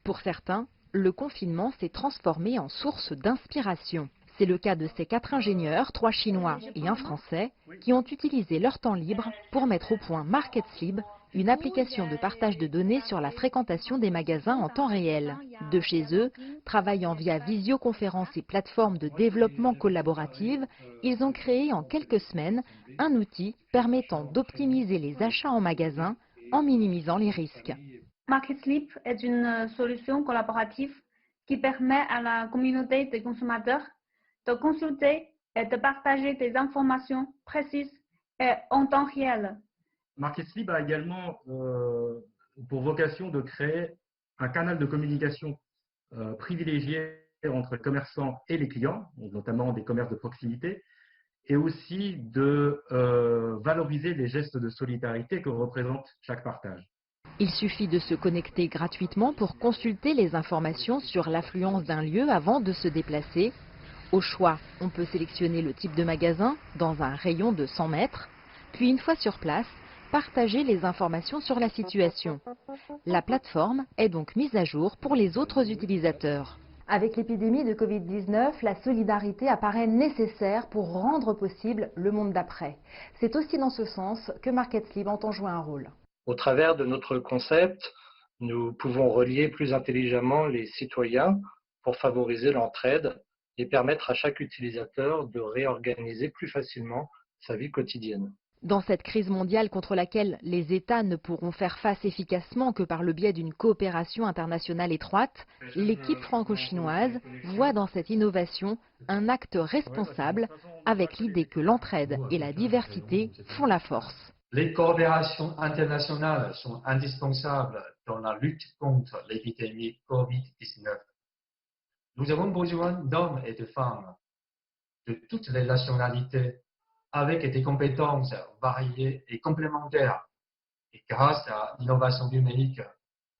Pour certains, le confinement s'est transformé en source d'inspiration. C'est le cas de ces 4 ingénieurs, 3 Chinois et un Français, qui ont utilisé leur temps libre pour mettre au point MarketSlib, une application de partage de données sur la fréquentation des magasins en temps réel. De chez eux, travaillant via visioconférence et plateforme de développement collaborative, ils ont créé en quelques semaines un outil permettant d'optimiser les achats en magasin en minimisant les risques. MarketSlib est une solution collaborative qui permet à la communauté des consommateurs de consulter et de partager des informations précises et en temps réel. MarketSlib a également pour vocation de créer un canal de communication privilégié entre les commerçants et les clients, notamment des commerces de proximité, et aussi de valoriser les gestes de solidarité que représente chaque partage. Il suffit de se connecter gratuitement pour consulter les informations sur l'affluence d'un lieu avant de se déplacer. Au choix, on peut sélectionner le type de magasin dans un rayon de 100 mètres, puis une fois sur place, partager les informations sur la situation. La plateforme est donc mise à jour pour les autres utilisateurs. Avec l'épidémie de Covid-19, la solidarité apparaît nécessaire pour rendre possible le monde d'après. C'est aussi dans ce sens que MarketSlib entend jouer un rôle. Au travers de notre concept, nous pouvons relier plus intelligemment les citoyens pour favoriser l'entraide et permettre à chaque utilisateur de réorganiser plus facilement sa vie quotidienne. Dans cette crise mondiale contre laquelle les États ne pourront faire face efficacement que par le biais d'une coopération internationale étroite, l'équipe franco-chinoise voit dans cette innovation un acte responsable avec l'idée que l'entraide et la diversité font la force. Les coopérations internationales sont indispensables dans la lutte contre l'épidémie Covid-19. Nous avons besoin d'hommes et de femmes de toutes les nationalités avec des compétences variées et complémentaires. Et grâce à l'innovation numérique,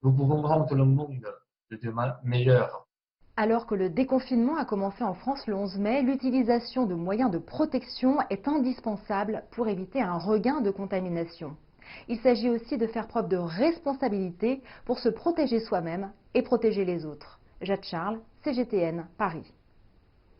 nous pouvons rendre le monde de demain meilleur. Alors que le déconfinement a commencé en France le 11 mai, l'utilisation de moyens de protection est indispensable pour éviter un regain de contamination. Il s'agit aussi de faire preuve de responsabilité pour se protéger soi-même et protéger les autres. Jade Charles, CGTN, Paris.